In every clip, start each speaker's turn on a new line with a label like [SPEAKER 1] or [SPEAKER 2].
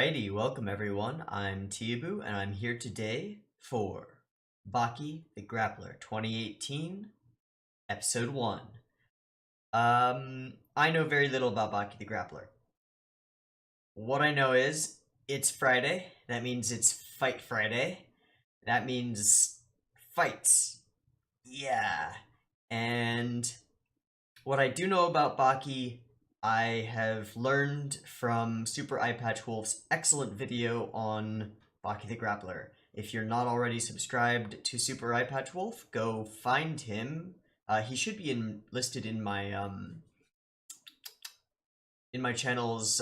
[SPEAKER 1] Alrighty, welcome everyone. I'm TeeHee and I'm here today for Baki the Grappler 2018, Episode 1. I know very little about Baki the Grappler. What I know is, it's Friday, that means it's Fight Friday, that means fights. Yeah. And what I do know about Baki, I have learned from Super Eyepatch Wolf's excellent video on Baki the Grappler. If you're not already subscribed to Super Eyepatch Wolf, go find him. He should be listed in my channel's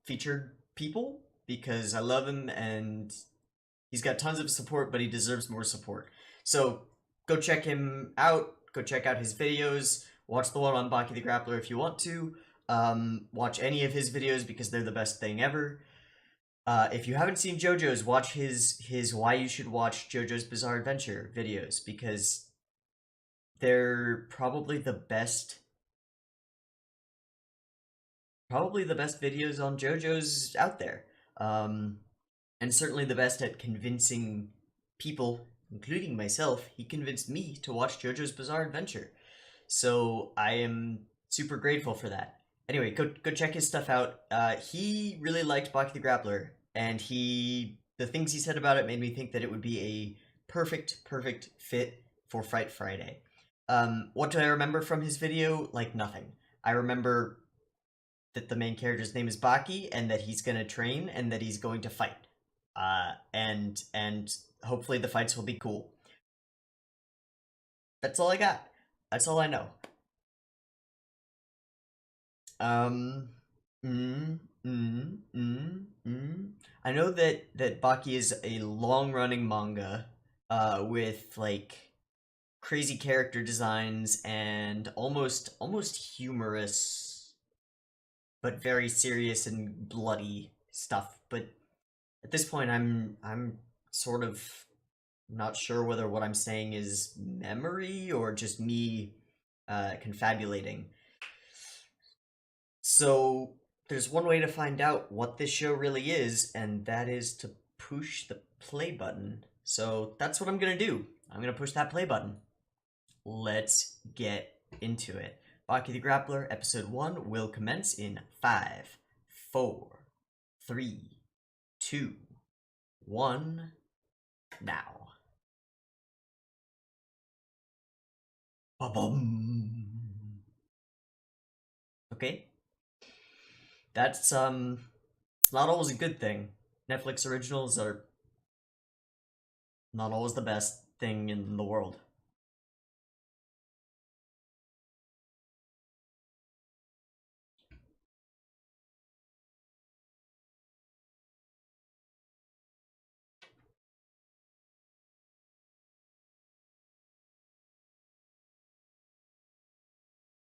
[SPEAKER 1] featured people, because I love him and he's got tons of support, but he deserves more support. So go check him out, go check out his videos, watch the one on Baki the Grappler if you want to. Watch any of his videos because they're the best thing ever. If you haven't seen JoJo's, watch his Why You Should Watch JoJo's Bizarre Adventure videos, because they're probably the best videos on JoJo's out there. And certainly the best at convincing people, including myself. He convinced me to watch JoJo's Bizarre Adventure. So I am super grateful for that. Anyway, go check his stuff out. He really liked Baki the Grappler, and the things he said about it made me think that it would be a perfect fit for Fight Friday. What do I remember from his video? Like, nothing. I remember that the main character's name is Baki, and that he's gonna train, and that he's going to fight. And hopefully the fights will be cool. That's all I got. That's all I know. I know that Baki is a long-running manga, with, like, crazy character designs and almost humorous, but very serious and bloody stuff. But at this point, I'm sort of not sure whether what I'm saying is memory or just me, confabulating. So there's one way to find out what this show really is, and that is to push the play button. So that's what I'm gonna do. I'm gonna push that play button. Let's get into it. Baki the Grappler, Episode 1 will commence in 5, 4, 3, 2, 1, now. Ba-bum. Okay. That's, it's not always a good thing. Netflix originals are not always the best thing in the world.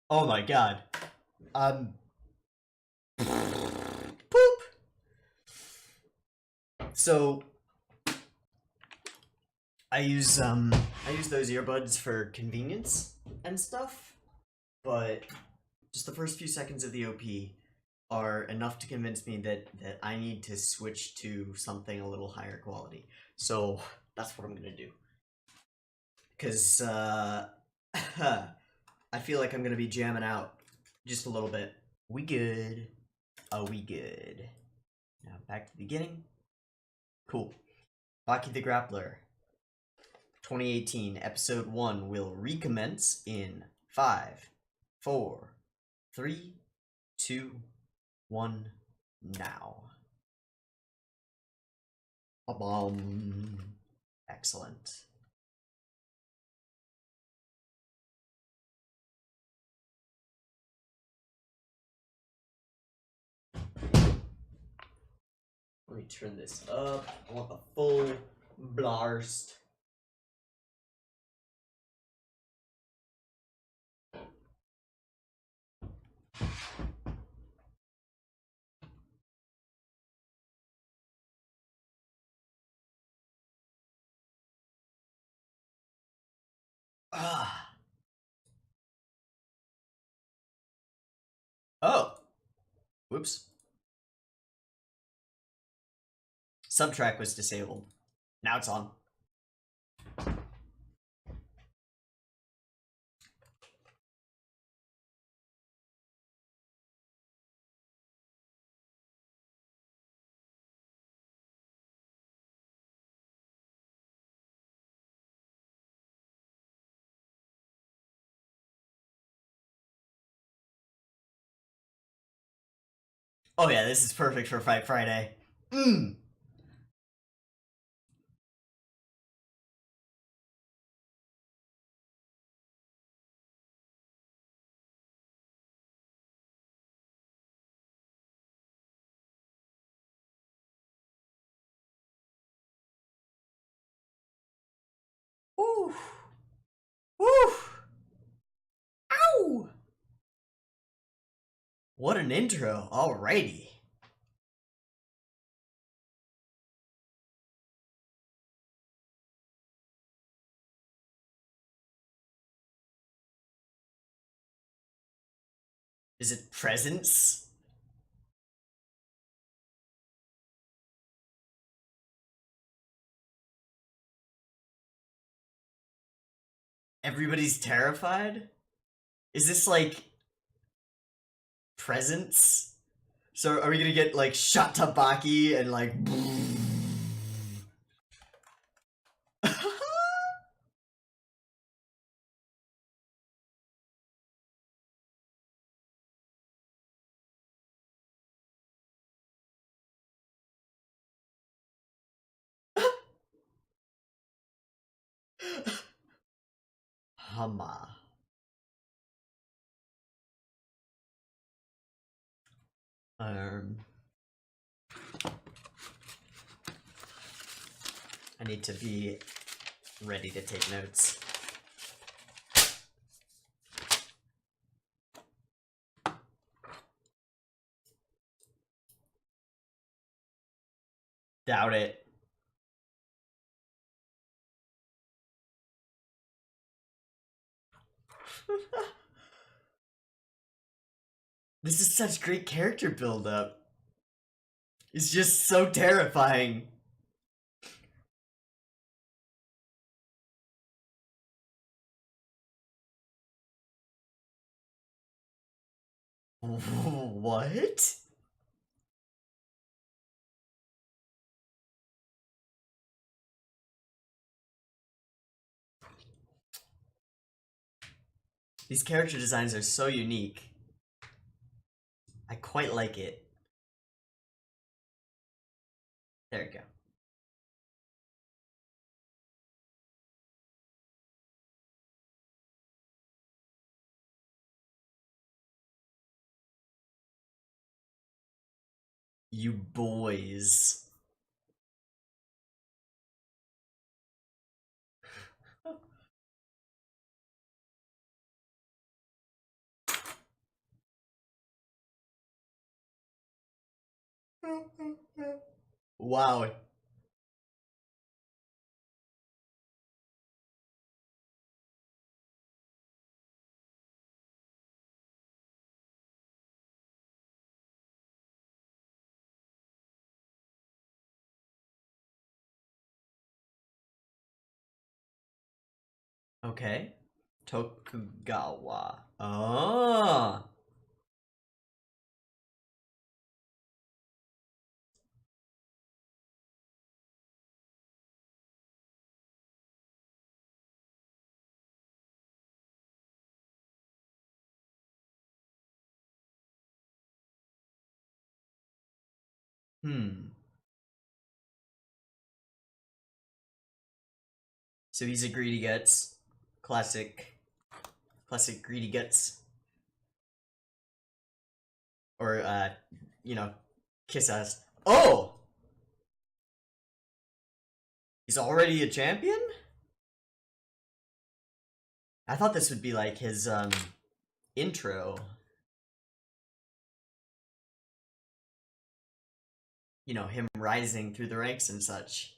[SPEAKER 1] Oh my god. Poop! So, I use those earbuds for convenience and stuff, but just the first few seconds of the OP are enough to convince me that I need to switch to something a little higher quality. So that's what I'm gonna do. Because, I feel like I'm gonna be jamming out just a little bit. We good. Oh, we good. Now back to the beginning. Cool. Baki the Grappler 2018 Episode 1 will recommence in 5, 4, 3, 2, 1, now. Ba-bum. Excellent. Let me turn this up. I want the full blast. Ah. Oh. Whoops. Subtrack was disabled. Now it's on. Oh yeah, this is perfect for Fight Friday. Mmm. Woo. Woo. Ow. What an intro. Alrighty. Is it presents? Everybody's terrified? Is this like presents? So are we gonna get like shot to Baki and like Hama. I need to be ready to take notes. Doubt it. This is such great character build-up. It's just so terrifying. What? These character designs are so unique. I quite like it. There we go. You boys. Wow. Okay. Tokugawa. Oh. So he's a greedy guts. Classic greedy guts. Or, you know, kiss ass. Oh! He's already a champion? I thought this would be like his, intro. You know, him rising through the ranks and such.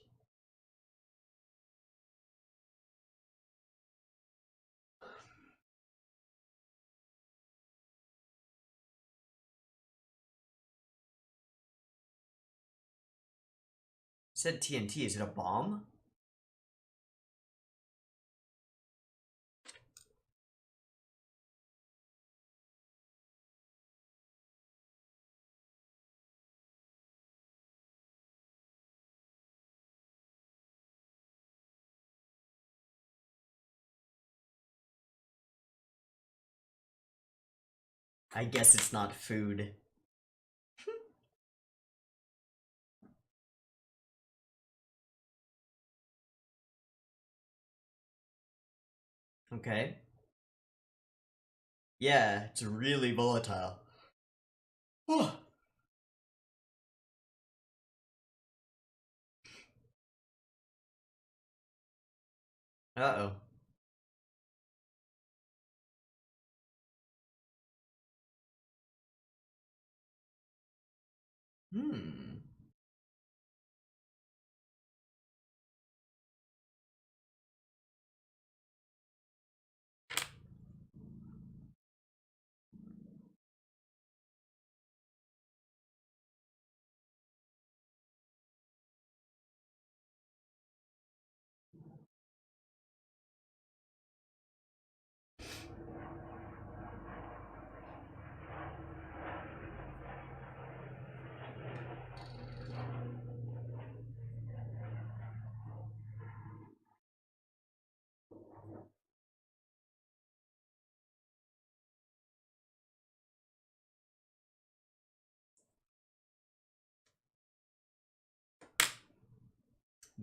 [SPEAKER 1] said TNT. Is it a bomb? I guess it's not food. Okay. Yeah, it's really volatile. Uh-oh. Hmm.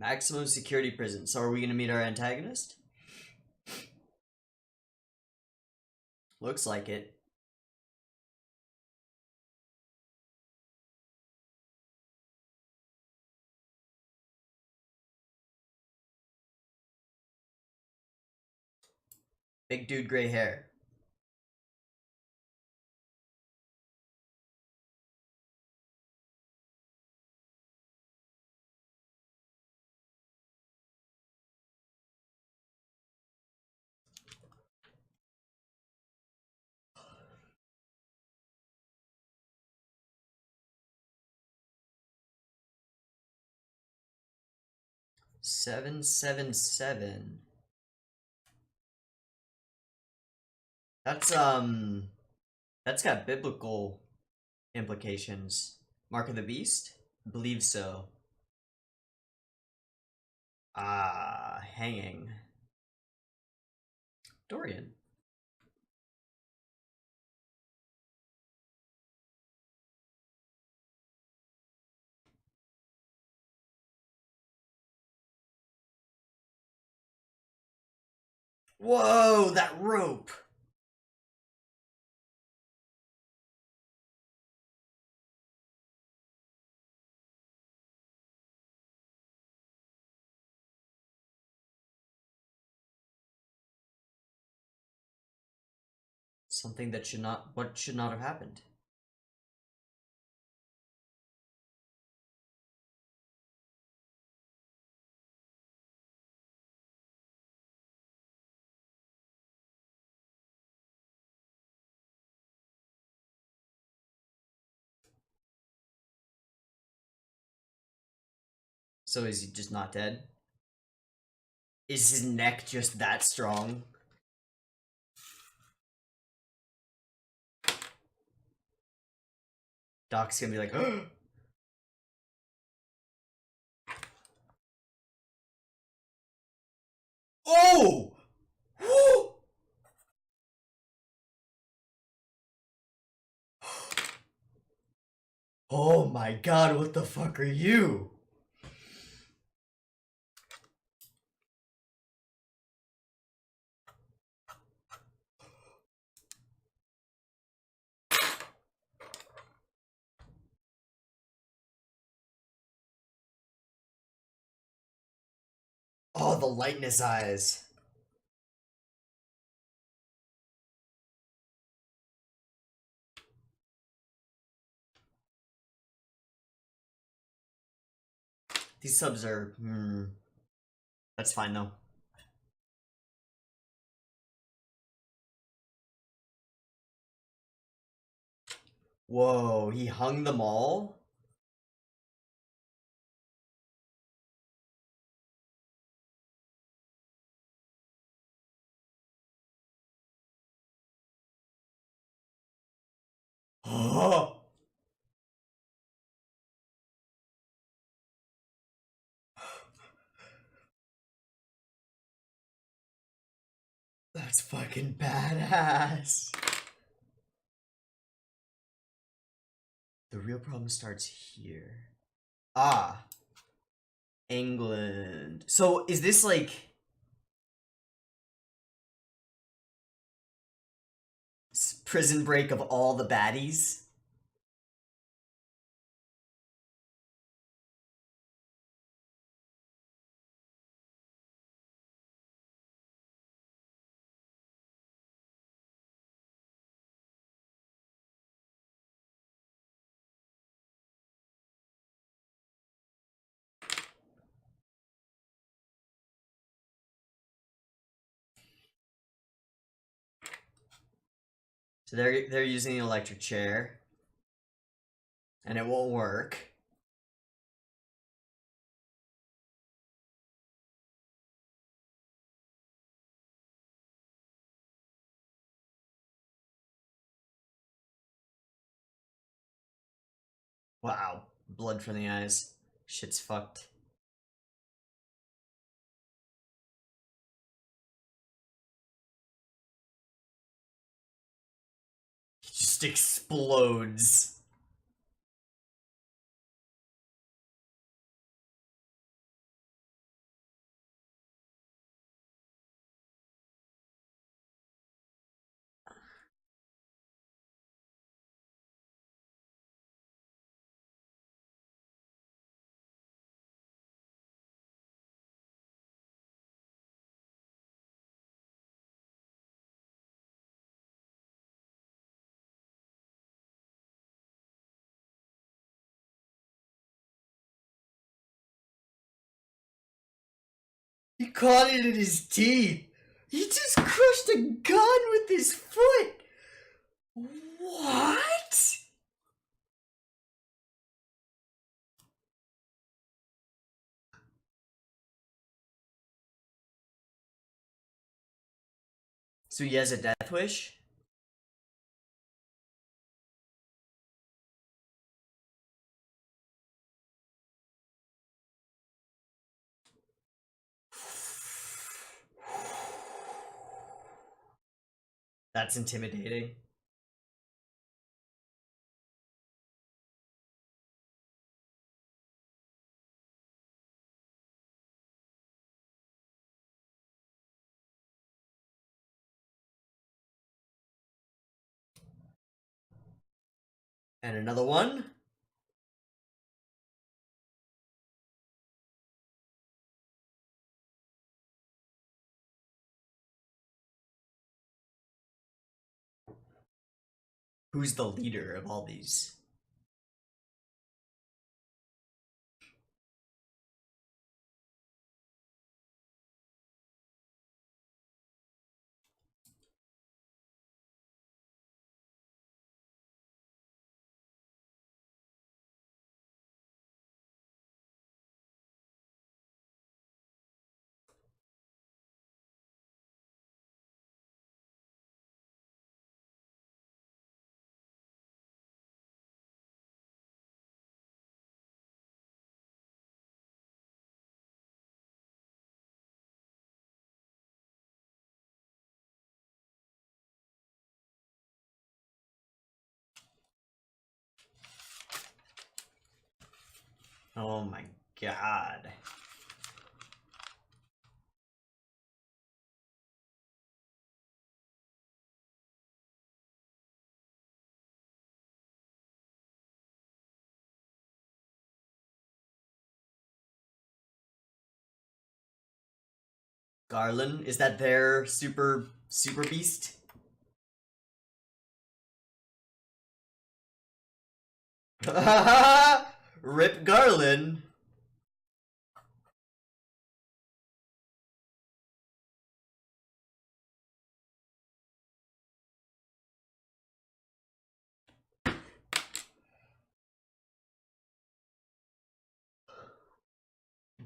[SPEAKER 1] Maximum security prison. So are we gonna meet our antagonist? Looks like it. Big dude, gray hair. Seven, 7, 7. That's got biblical implications. Mark of the Beast? I believe so. Ah, hanging. Dorian. Whoa, that rope! Something that should not have happened. So is he just not dead? Is his neck just that strong? Doc's gonna be like, oh! Oh my god, what the fuck are you? Oh, the light in his eyes. These subs are, that's fine though. Whoa, he hung them all? Oh, that's fucking badass. The real problem starts here. Ah, England. So is this like prison break of all the baddies? So they're using the electric chair, and it won't work. Wow, blood from the eyes. Shit's fucked. He just explodes. He caught it in his teeth. He just crushed a gun with his foot. What? So he has a death wish? That's intimidating. And another one? Who's the leader of all these? Oh my god. Garland? Is that their super beast? Rip Garland.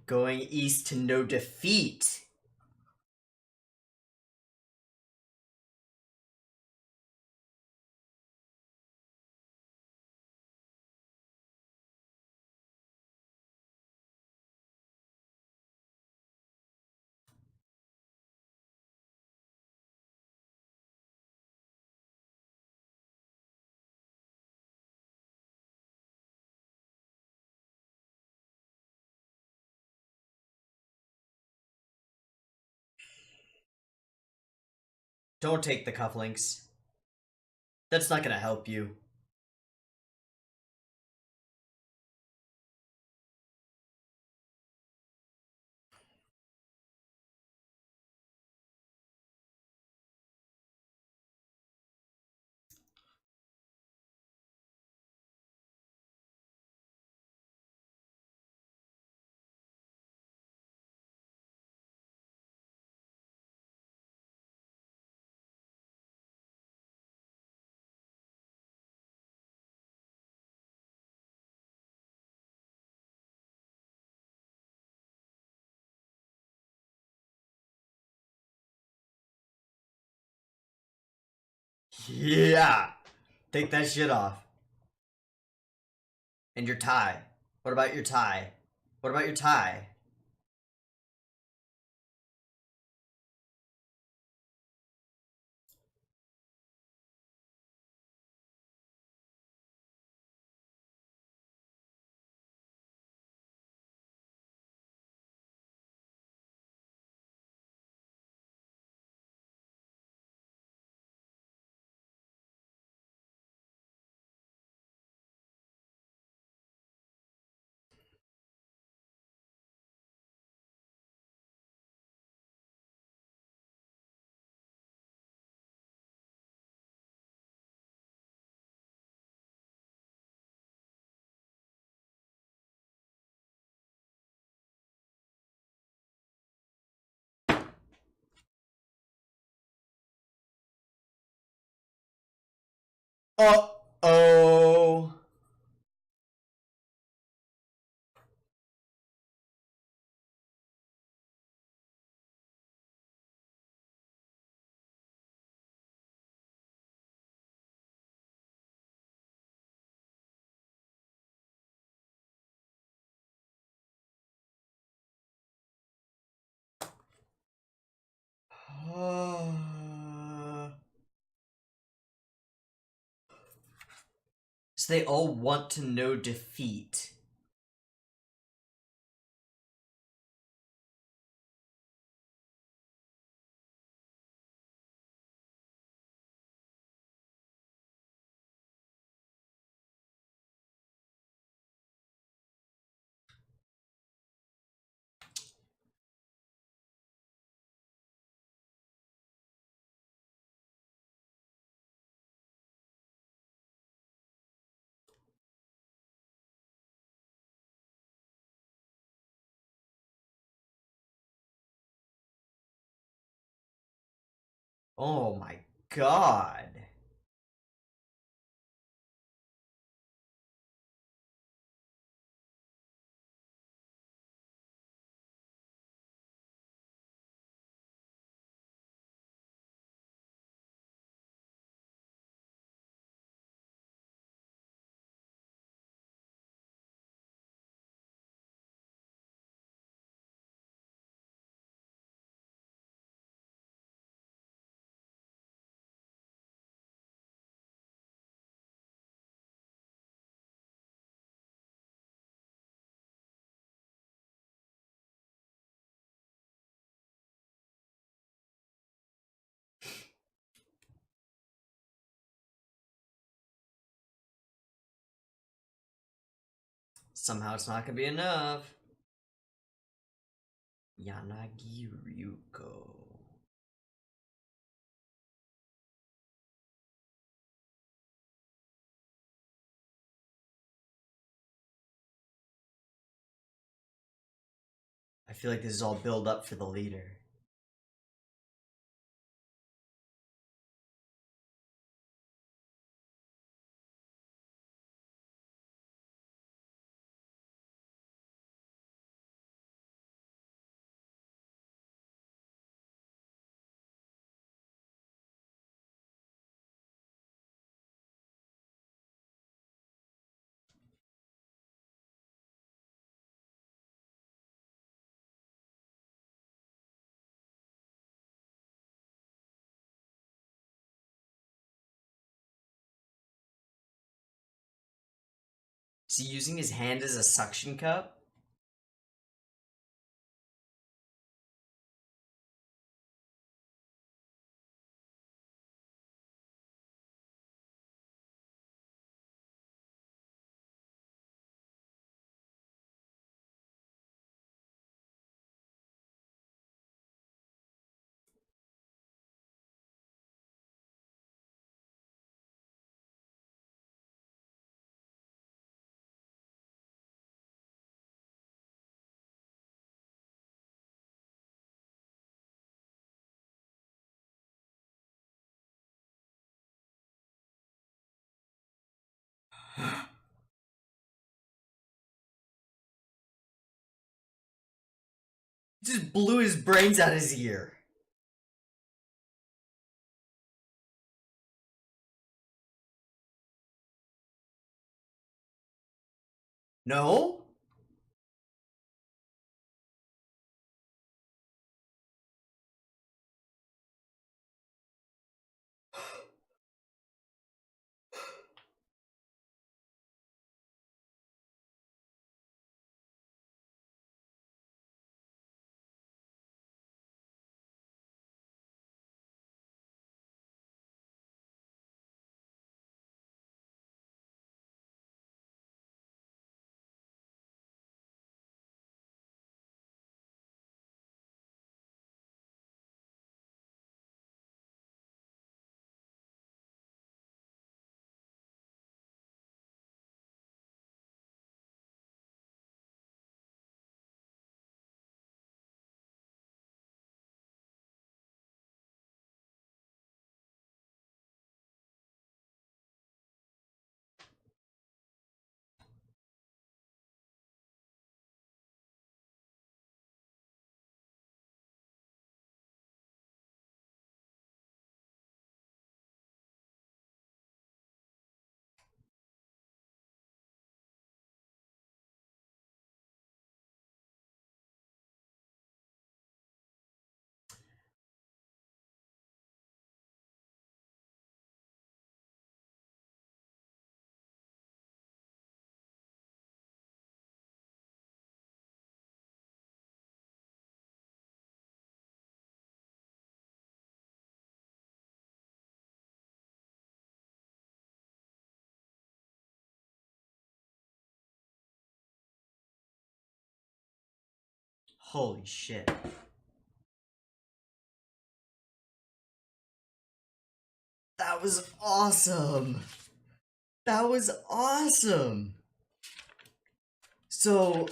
[SPEAKER 1] Going east to no defeat. Don't take the cufflinks. That's not gonna help you. Yeah! Take that shit off. And your tie. What about your tie? What about your tie? Uh-oh. So they all want to know defeat. Oh my god. Somehow it's not gonna be enough. Yanagi Ryuko. I feel like this is all build up for the leader. Is he using his hand as a suction cup? Just blew his brains out his ear. No? Holy shit. That was awesome. That was awesome. So,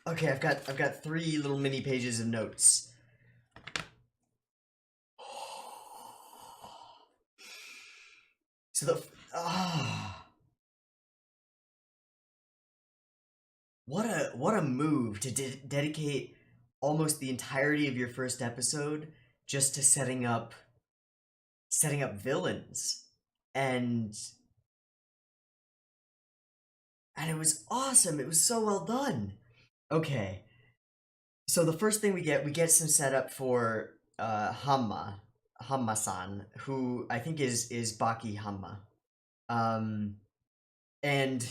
[SPEAKER 1] okay, I've got 3 little mini pages of notes. So what a move to dedicate almost the entirety of your first episode just to setting up villains. And it was awesome. It was so well done. Okay. So the first thing we get some setup for Hamma-san, who I think is Baki Hamma. And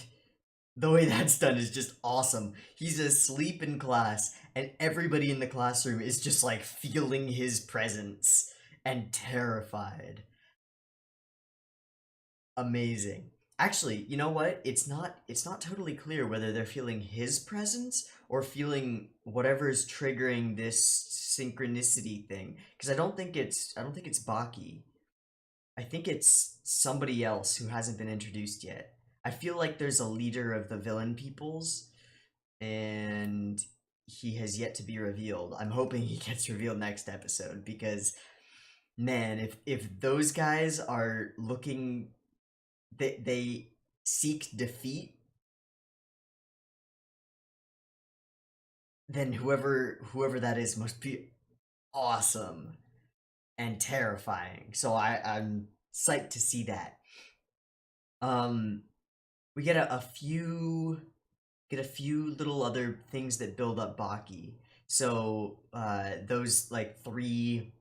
[SPEAKER 1] the way that's done is just awesome. He's asleep in class, and everybody in the classroom is just like feeling his presence and terrified. Amazing. Actually, you know what? It's not totally clear whether they're feeling his presence or feeling whatever is triggering this synchronicity thing. Because I don't think it's Baki. I think it's somebody else who hasn't been introduced yet. I feel like there's a leader of the villain peoples, and he has yet to be revealed. I'm hoping he gets revealed next episode because, man, if those guys are looking, they seek defeat, then whoever that is must be awesome and terrifying. So I'm psyched to see that. Um, we get a few little other things that build up Baki. So those like 3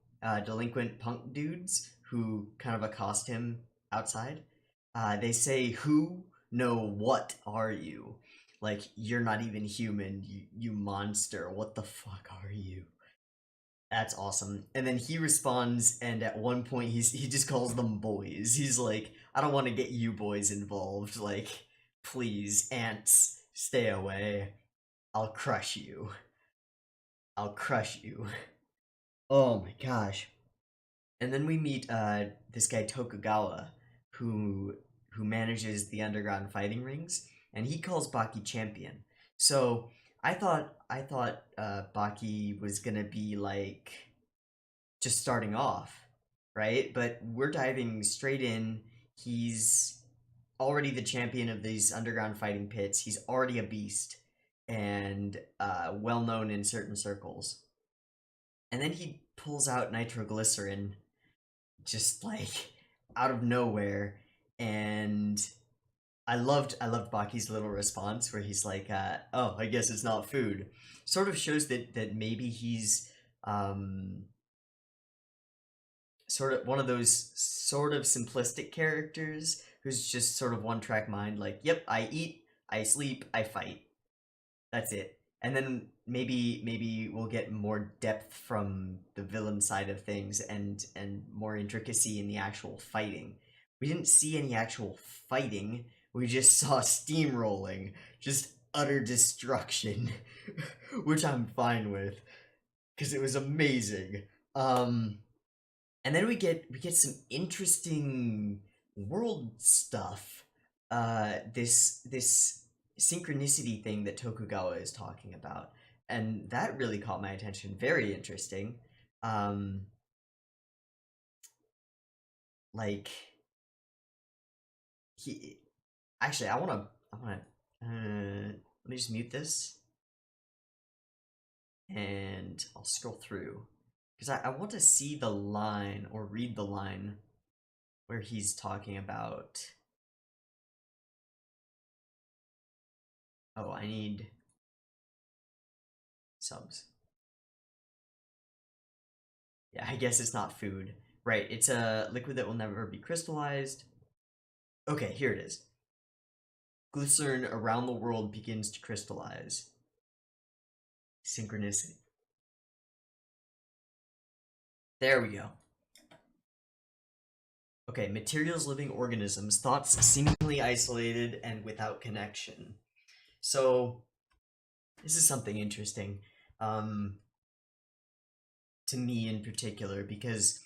[SPEAKER 1] delinquent punk dudes who kind of accost him outside. They say, "Who? No, what are you? Like you're not even human, you monster. What the fuck are you?" That's awesome. And then he responds, and at one point he just calls them boys. He's like, "I don't want to get you boys involved. Like, please, ants, stay away. I'll crush you. I'll crush you." Oh my gosh. And then we meet this guy Tokugawa, who manages the underground fighting rings, and he calls Baki champion. So I thought Baki was gonna be like just starting off, right? But we're diving straight in. He's already the champion of these underground fighting pits. He's already a beast. and well known in certain circles. And then he pulls out nitroglycerin just like out of nowhere, and I loved Baki's little response where he's like, "Oh, I guess it's not food." Sort of shows that maybe he's um, sort of one of those sort of simplistic characters who's just sort of one track mind. Like, yep, I eat, I sleep, I fight. That's it. And then maybe we'll get more depth from the villain side of things and more intricacy in the actual fighting. We didn't see any actual fighting. We just saw steamrolling, just utter destruction, which I'm fine with because it was amazing. Um, and then we get some interesting world stuff. This synchronicity thing that Tokugawa is talking about, and that really caught my attention. Very interesting. Um, like he actually, I wanna let me just mute this and I'll scroll through because I want to see the line or read the line where he's talking about. Oh, I need subs. Yeah, I guess it's not food. Right, it's a liquid that will never be crystallized. Okay, here it is. Glycerin around the world begins to crystallize. Synchronicity. There we go. Okay, materials, living organisms, thoughts seemingly isolated and without connection. So, this is something interesting um, to me in particular because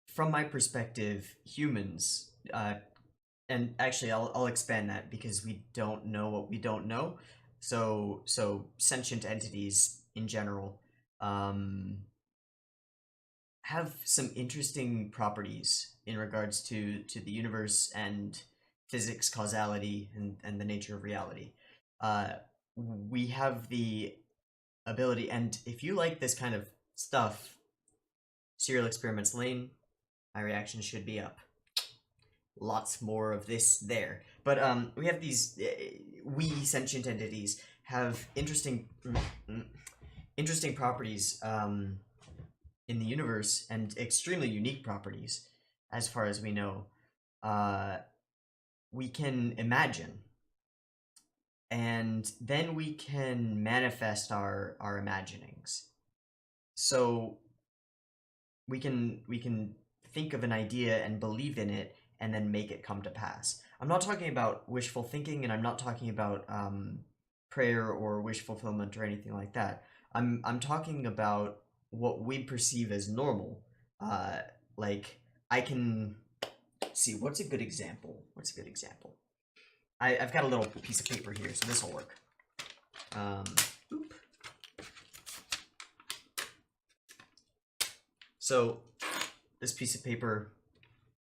[SPEAKER 1] from my perspective, humans, and actually I'll expand that because we don't know what we don't know. So sentient entities in general um, have some interesting properties in regards to the universe and physics, causality, and the nature of reality. Uh, we have the ability, and if you like this kind of stuff, Serial Experiments Lane, my reaction should be up. Lots more of this there. But we have these we sentient entities have interesting properties in the universe and extremely unique properties, as far as we know. Uh, we can imagine, and then we can manifest our imaginings. So we can think of an idea and believe in it and then make it come to pass. I'm not talking about wishful thinking, and I'm not talking about prayer or wish fulfillment or anything like that. I'm talking about what we perceive as normal. Uh, like I can see what's a good example. What's a good example? I've got a little piece of paper here, so this will work. Um, oop. So this piece of paper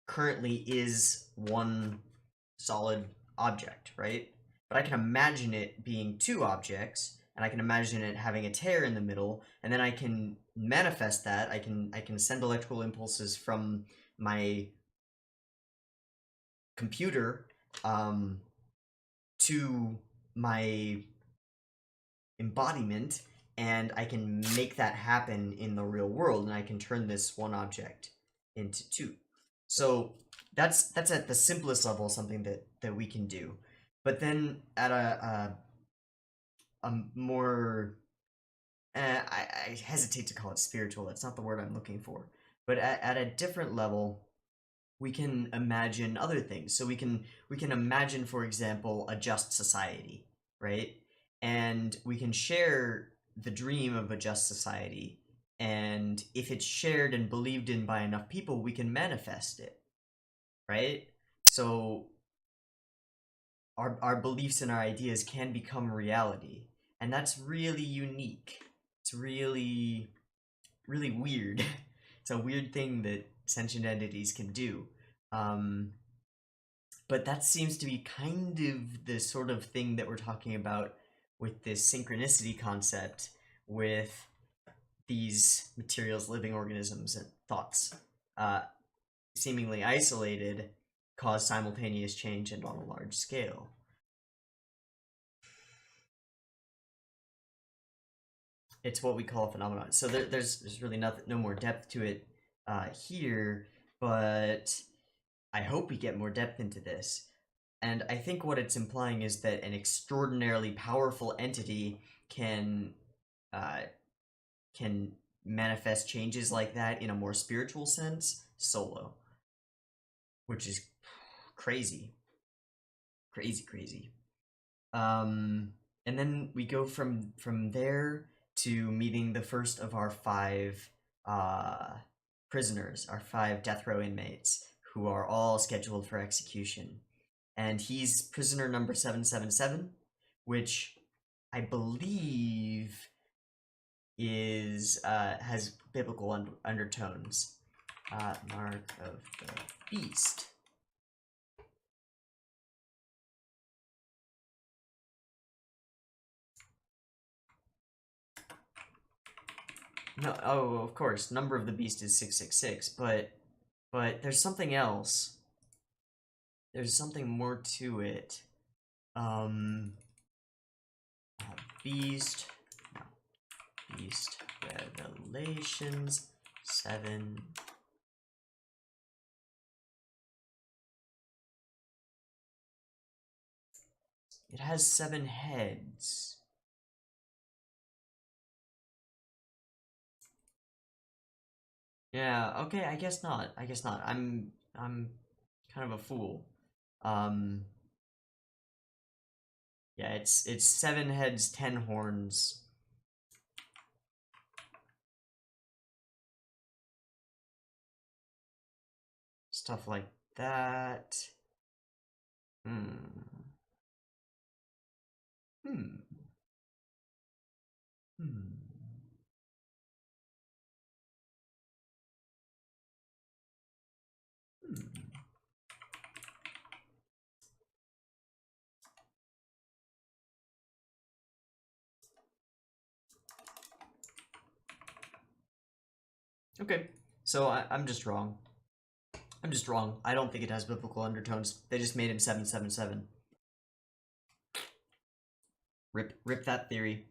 [SPEAKER 1] currently is one solid object, right? But I can imagine it being two objects, and I can imagine it having a tear in the middle, and then I can manifest that. I can send electrical impulses from my computer to my embodiment, and I can make that happen in the real world, and I can turn this one object into two. So that's at the simplest level something that we can do. But then at a more I hesitate to call it spiritual. That's not the word I'm looking for. But at a different level, we can imagine other things. So we can imagine, for example, a just society, right? And we can share the dream of a just society. And if it's shared and believed in by enough people, we can manifest it, right? So our beliefs and our ideas can become reality. And that's really unique. It's really weird. It's a weird thing that sentient entities can do. Um, But that seems to be kind of the sort of thing that we're talking about with this synchronicity concept with these materials, living organisms, and thoughts, seemingly isolated, cause simultaneous change and on a large scale. It's what we call a phenomenon. So there's really no more depth to it here, but I hope we get more depth into this. And I think what it's implying is that an extraordinarily powerful entity can manifest changes like that in a more spiritual sense solo, which is crazy. And then we go from there to meeting the first of our 5 prisoners, our 5 death row inmates, who are all scheduled for execution. And he's prisoner number 777, which I believe is has biblical undertones. Mark of the Beast. No, oh, of course, number of the beast is 666, but there's something else. There's something more to it. Beast, no, Beast Revelations 7. It has 7 heads. Yeah, okay, I guess not. I'm kind of a fool. Yeah, it's 7 heads, 10 horns. Stuff like that. Hmm. Okay, so I'm just wrong. I don't think it has biblical undertones. They just made him 777. Rip that theory.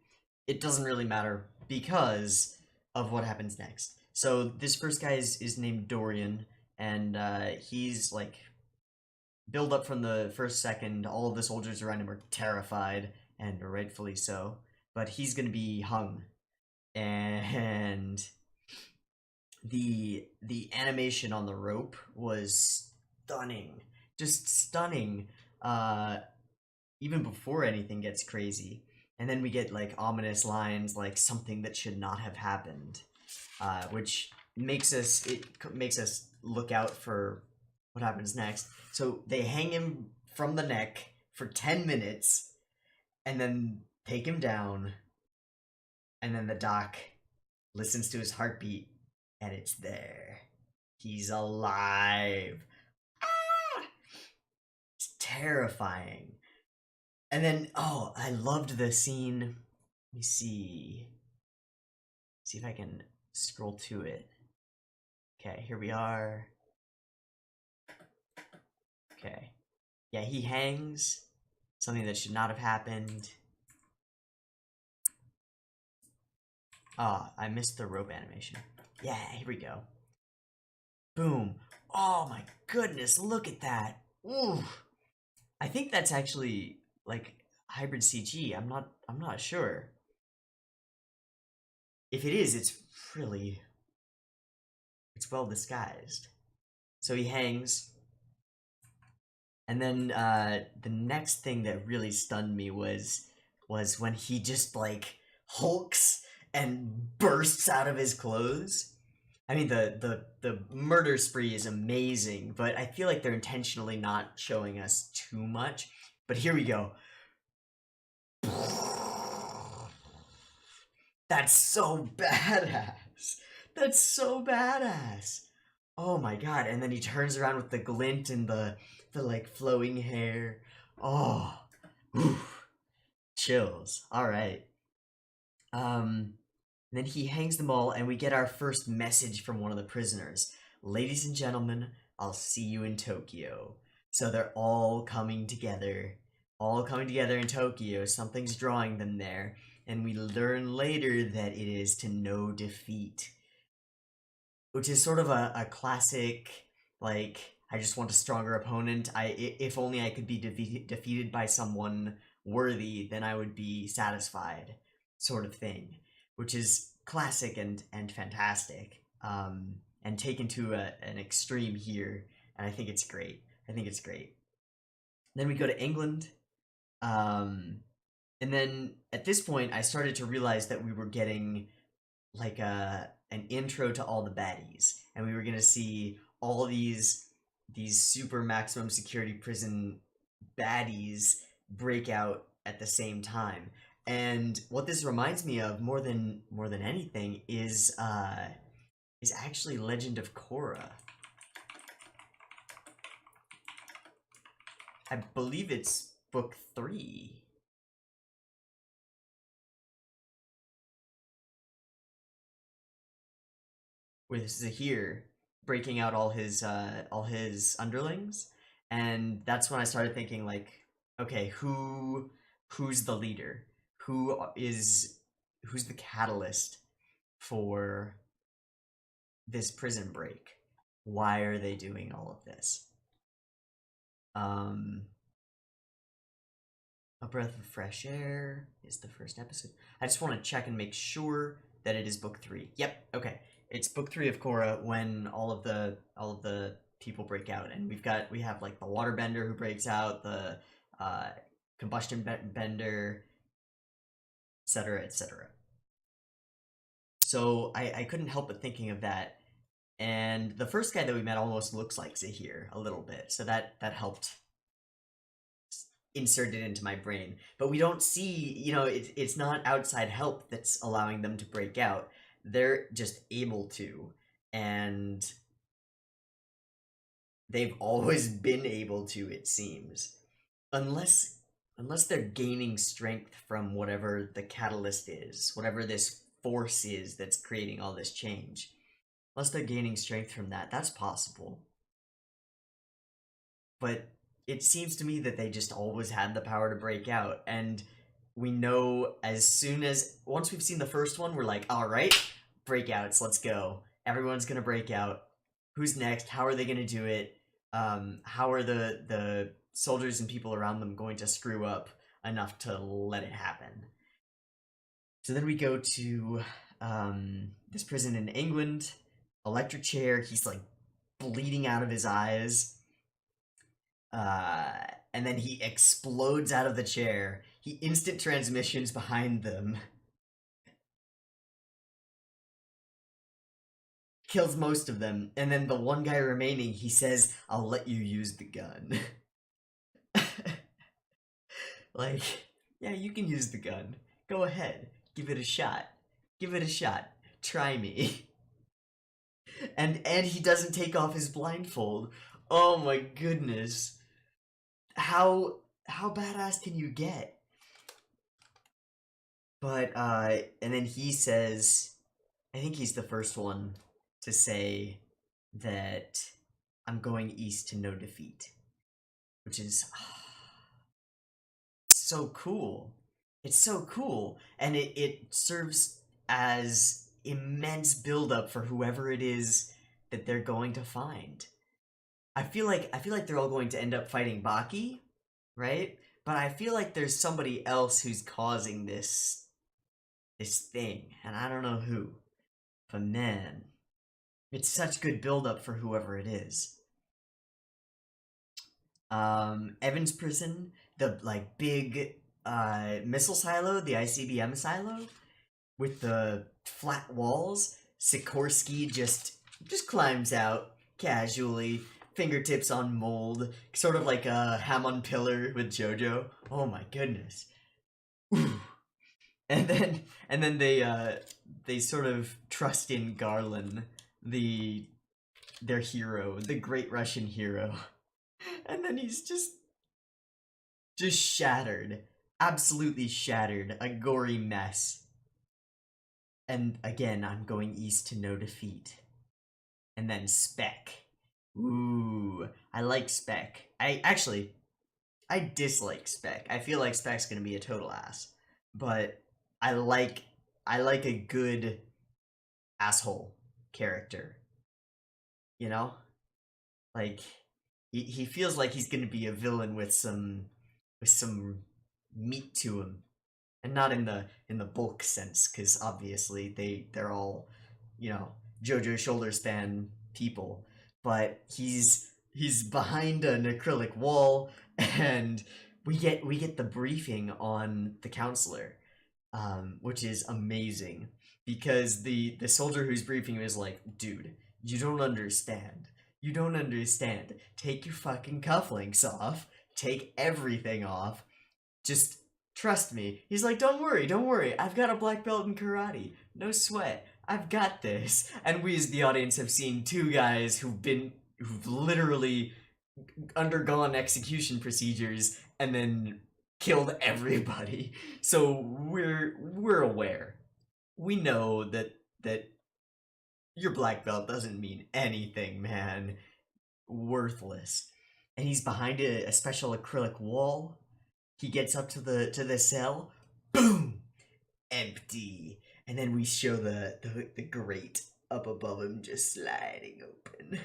[SPEAKER 1] It doesn't really matter because of what happens next. So this first guy is named Dorian, and he's like build up from the first second. All of the soldiers around him are terrified, and rightfully so. But he's gonna be hung, and the animation on the rope was stunning, just stunning. Even before anything gets crazy, and then we get like ominous lines like something that should not have happened, which makes us look out for what happens next. So they hang him from the neck for 10 minutes, and then take him down, and then the doc listens to his heartbeat, and it's there. He's alive. Ah! It's terrifying. And then, oh, I loved the scene. Let me see. See if I can scroll to it. Okay, here we are. Okay. Yeah, he hangs. Something that should not have happened. Ah, I missed the rope animation. Yeah, here we go. Boom. Oh my goodness, look at that. Ooh. I think that's actually like hybrid CG. I'm not sure. If it is, it's well disguised. So he hangs. And then the next thing that really stunned me was when he just like hulks and bursts out of his clothes. I mean, the murder spree is amazing, but I feel like they're intentionally not showing us too much. But here we go. That's so badass. That's so badass. Oh my god, and then he turns around with the glint and the like flowing hair. Oh, oof, chills. All right. Then he hangs them all, and we get our first message from one of the prisoners. Ladies and gentlemen, I'll see you in Tokyo. So they're all coming together in Tokyo. Something's drawing them there, and we learn later that it is to no defeat, which is sort of a classic, like, I just want a stronger opponent. If only I could be defeated by someone worthy, then I would be satisfied, sort of thing, which is classic and fantastic, and taken to an extreme here, and I think it's great. I think it's great. Then we go to England, um, and then at this point, I started to realize that we were getting like an intro to all the baddies, and we were gonna see all these super maximum security prison baddies break out at the same time. And what this reminds me of more than anything is actually Legend of Korra. I believe it's book 3. With Zahir breaking out all his underlings, and that's when I started thinking, like, okay, who's the leader? Who's the catalyst for this prison break? Why are they doing all of this? Um, A Breath of Fresh Air is the first episode. I just want to check and make sure that it is book 3. Yep, okay. It's book 3 of Korra when all of the people break out, and we have like the waterbender who breaks out, the combustion bender, etc., etc. So I couldn't help but thinking of that, and the first guy that we met almost looks like Zahir a little bit, so that helped insert it into my brain. But we don't see, it's not outside help that's allowing them to break out. They're just able to, and they've always been able to, it seems. Unless they're gaining strength from whatever the catalyst is, whatever this force is that's creating all this change. Unless they're gaining strength from that, that's possible. But it seems to me that they just always had the power to break out, and we know once we've seen the first one, we're like, all right, breakouts, let's go. Everyone's gonna break out. Who's next? How are they gonna do it? How are the soldiers and people around them going to screw up enough to let it happen? So then we go to this prison in England. Electric chair. He's like bleeding out of his eyes. And then he explodes out of the chair. He instant transmissions behind them. Kills most of them. And then the one guy remaining, he says, I'll let you use the gun. Like, yeah, you can use the gun. Go ahead. Give it a shot. Give it a shot. Try me. And he doesn't take off his blindfold. Oh my goodness. How badass can you get? But and then he says, I think he's the first one to say that I'm going east to no defeat, which is so cool. It's so cool, and it serves as immense buildup for whoever it is that they're going to find. I feel like they're all going to end up fighting Baki, right? But I feel like there's somebody else who's causing this thing, and I don't know who. But man, it's such good buildup for whoever it is. Evan's prison, the like big missile silo, the ICBM silo with the flat walls. Sikorsky just climbs out casually, fingertips on mold, sort of like a Hamon pillar with JoJo. Oh my goodness. And then they sort of trust in Garland, the their hero, the great Russian hero. And then he's just shattered. Absolutely shattered. A gory mess. And again, I'm going east to no defeat. And then Spec. Ooh, I like Spec. I dislike Spec. I feel like Spec's gonna be a total ass. But I like a good asshole character. You know? Like he feels like he's gonna be a villain with some meat to him. And not in the bulk sense, because obviously they're all, you know, JoJo shoulder span people. But he's behind an acrylic wall, and we get the briefing on the counselor, which is amazing, because the soldier who's briefing him is like, dude, you don't understand. You don't understand. Take your fucking cufflinks off. Take everything off. Just trust me. He's like, don't worry. I've got a black belt in karate. No sweat. I've got this. And we as the audience have seen two guys who've literally undergone execution procedures and then killed everybody. So we're aware. We know that your black belt doesn't mean anything, man. Worthless. And he's behind a special acrylic wall. He gets up to the cell. Boom! Empty. And then we show the grate up above him just sliding open.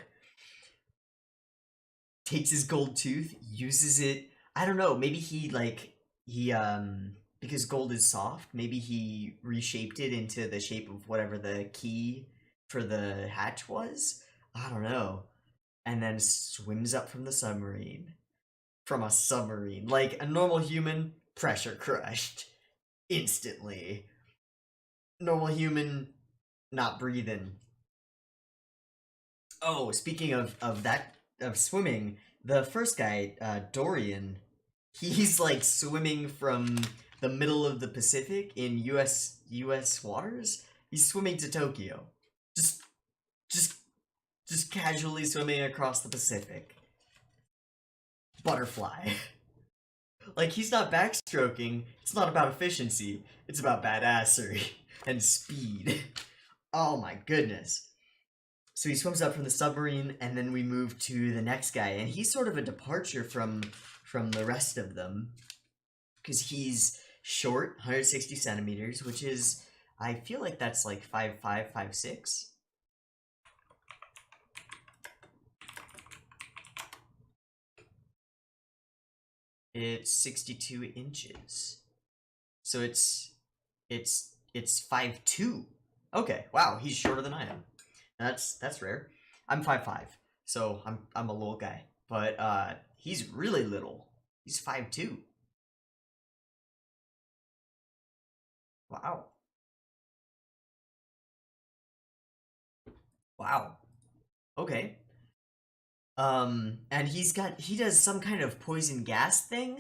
[SPEAKER 1] Takes his gold tooth, uses it. I don't know, maybe because gold is soft, maybe he reshaped it into the shape of whatever the key for the hatch was. I don't know. And then swims up from the submarine. From a submarine. Like a normal human, pressure crushed. Instantly. Normal human, not breathing. Oh, speaking of swimming, the first guy, Dorian, he's like swimming from the middle of the Pacific in US waters. He's swimming to Tokyo. Just casually swimming across the Pacific. Butterfly. Like, he's not backstroking. It's not about efficiency. It's about badassery and speed. Oh my goodness. So he swims up from the submarine, and then we move to the next guy, and he's sort of a departure from the rest of them, because he's short, 160 centimeters, which is, I feel like that's like 5'5", 5'6". It's 62 inches. So it's 5'2". Okay, wow, he's shorter than I am. That's rare. I'm 5'5", so I'm a little guy. But he's really little. He's 5'2". Wow. Wow. Okay. And he does some kind of poison gas thing,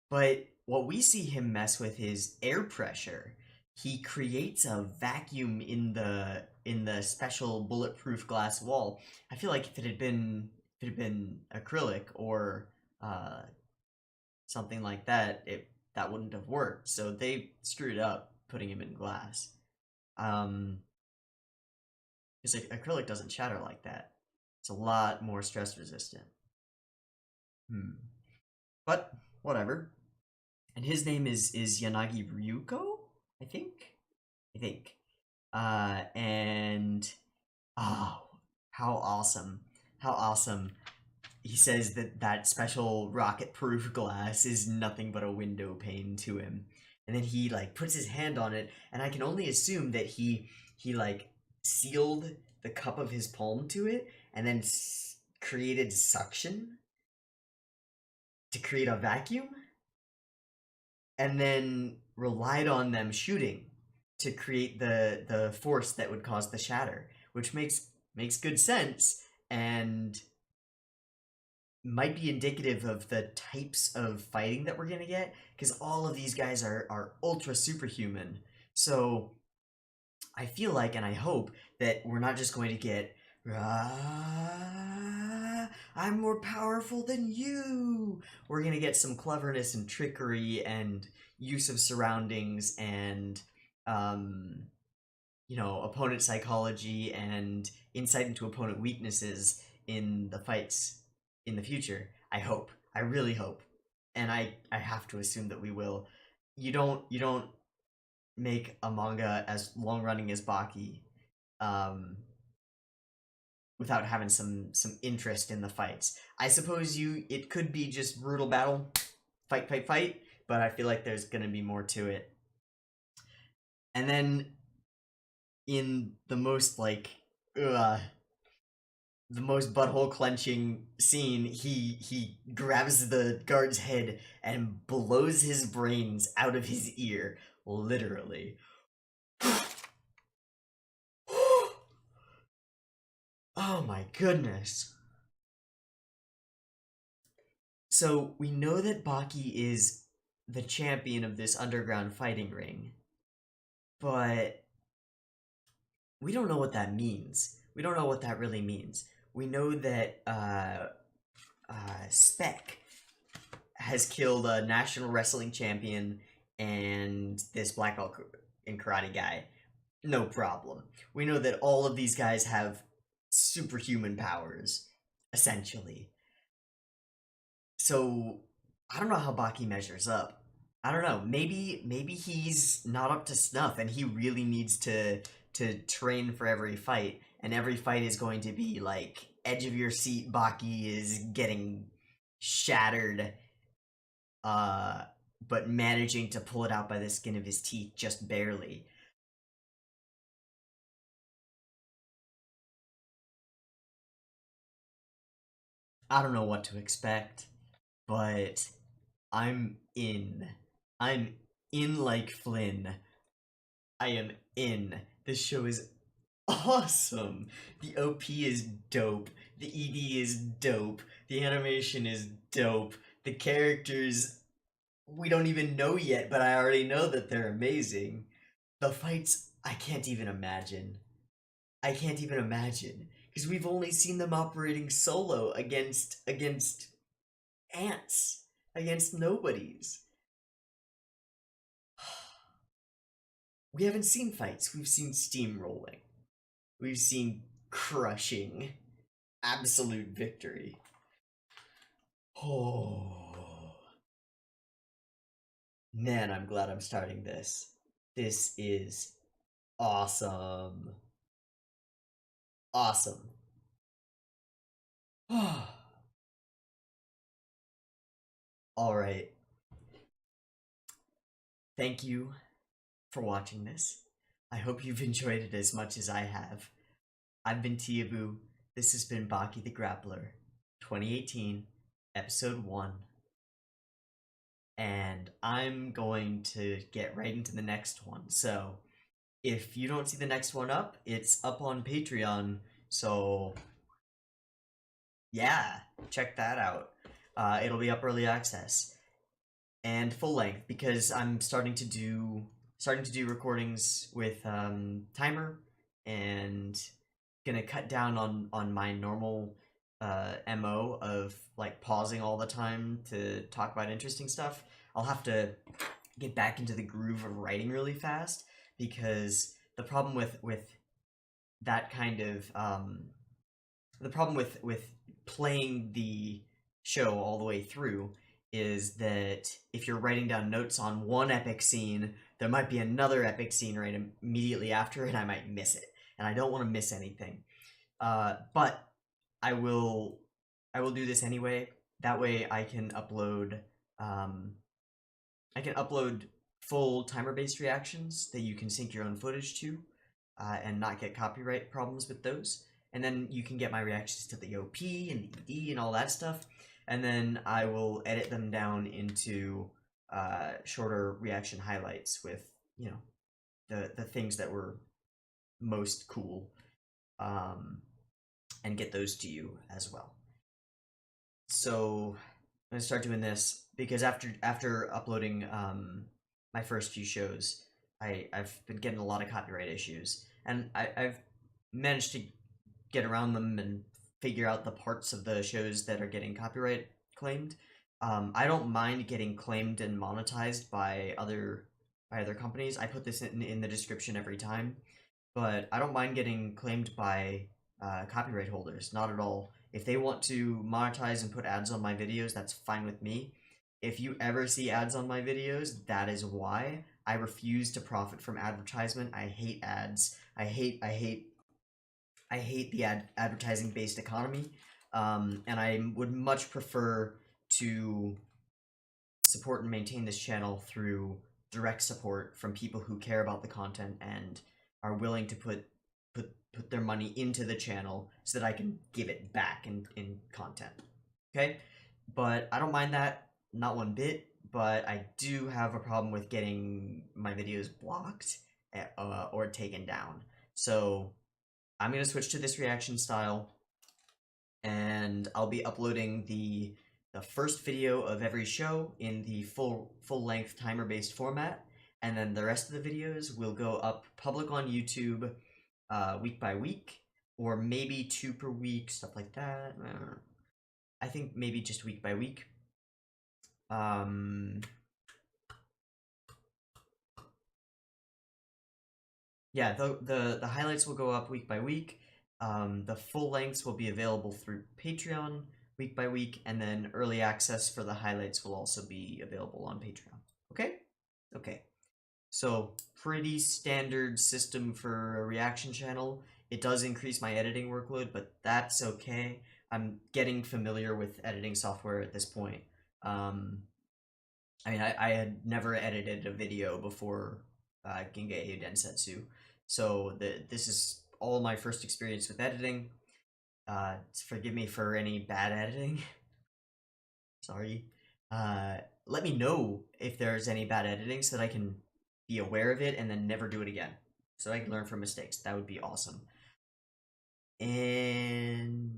[SPEAKER 1] but what we see him mess with is air pressure. He creates a vacuum in the special bulletproof glass wall. I feel like if it had been acrylic or something like that, that wouldn't have worked. So they screwed up putting him in glass. Because acrylic doesn't shatter like that. It's a lot more stress resistant. But whatever. And his name is Yanagi Ryuko, I think. And oh, how awesome! How awesome! He says that special rocket-proof glass is nothing but a window pane to him, and then he like puts his hand on it, and I can only assume that he like sealed the cup of his palm to it, and then created suction to create a vacuum, and then relied on them shooting to create the force that would cause the shatter, which makes good sense and might be indicative of the types of fighting that we're gonna get, because all of these guys are ultra superhuman. So I feel like, and I hope, that we're not just going to get I'm more powerful than you. We're gonna get some cleverness and trickery and use of surroundings and um, opponent psychology and insight into opponent weaknesses in the fights in the future. I hope. I really hope. And I have to assume that we will. You don't make a manga as long running as Baki um, without having some interest in the fights. I suppose it could be just brutal battle, fight, fight, fight, but I feel like there's gonna be more to it. And then in the most the most butthole clenching scene, he grabs the guard's head and blows his brains out of his ear, literally. Oh my goodness. So we know that Baki is the champion of this underground fighting ring, but we don't know what that means. We don't know what that really means. We know that Spec has killed a national wrestling champion and this black belt in karate guy. No problem. We know that all of these guys have superhuman powers, essentially. So I don't know how Baki measures up. I don't know. Maybe he's not up to snuff, and he really needs to train for every fight, and every fight is going to be like edge of your seat. Baki is getting shattered, but managing to pull it out by the skin of his teeth just barely. I don't know what to expect, but I'm in. I'm in like Flynn. I am in. This show is awesome. The OP is dope. The ED is dope. The animation is dope. The characters, we don't even know yet, but I already know that they're amazing. The fights, I can't even imagine. I can't even imagine. Because we've only seen them operating solo against ants, against nobodies. We haven't seen fights, we've seen steamrolling. We've seen crushing, absolute victory. Oh. Man, I'm glad I'm starting this. This is awesome. Awesome. Alright. Thank you for watching this. I hope you've enjoyed it as much as I have. I've been TeeHee. This has been Baki the Grappler, 2018, Episode 1. And I'm going to get right into the next one. So, if you don't see the next one up, it's up on Patreon. So, yeah, check that out. It'll be up early access and full length because I'm starting to do recordings with timer and gonna cut down on my normal MO of like pausing all the time to talk about interesting stuff. I'll have to get back into the groove of writing really fast because the problem with that kind of the problem with playing the show all the way through is that if you're writing down notes on one epic scene, there might be another epic scene right immediately after, and I might miss it, and I don't want to miss anything. But I will do this anyway. That way, I can upload full timer-based reactions that you can sync your own footage to, and not get copyright problems with those. And then you can get my reactions to the OP and the ED and all that stuff. And then I will edit them down into shorter reaction highlights with, the things that were most cool, and get those to you as well. So I'm gonna start doing this because after uploading my first few shows, I've been getting a lot of copyright issues, and I've managed to get around them and figure out the parts of the shows that are getting copyright claimed. I don't mind getting claimed and monetized by other companies. I put this in the description every time, but I don't mind getting claimed by copyright holders. Not at all. If they want to monetize and put ads on my videos, that's fine with me. If you ever see ads on my videos, that is why. I refuse to profit from advertisement. I hate ads. I hate the advertising based economy, and I would much prefer to support and maintain this channel through direct support from people who care about the content and are willing to put their money into the channel so that I can give it back in content. Okay? But I don't mind that, not one bit, but I do have a problem with getting my videos blocked or taken down. So I'm going to switch to this reaction style, and I'll be uploading the first video of every show in the full-length timer-based format, and then the rest of the videos will go up public on YouTube week by week, or maybe 2 per week, stuff like that. I think maybe just week by week. Yeah, the highlights will go up week by week. The full lengths will be available through Patreon week by week, and then early access for the highlights will also be available on Patreon. Okay? Okay. So, pretty standard system for a reaction channel. It does increase my editing workload, but that's okay. I'm getting familiar with editing software at this point. I mean, I had never edited a video before Gingei Densetsu, so this is all my first experience with editing. Forgive me for any bad editing. Sorry. Let me know if there's any bad editing so that I can be aware of it and then never do it again, so I can learn from mistakes. That would be awesome. And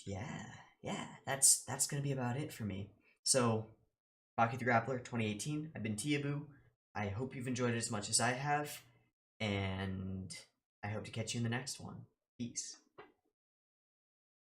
[SPEAKER 1] yeah, that's gonna be about it for me. So, Baki the Grappler 2018. I've been TeeHee. I hope you've enjoyed it as much as I have, and I hope to catch you in the next one. Peace.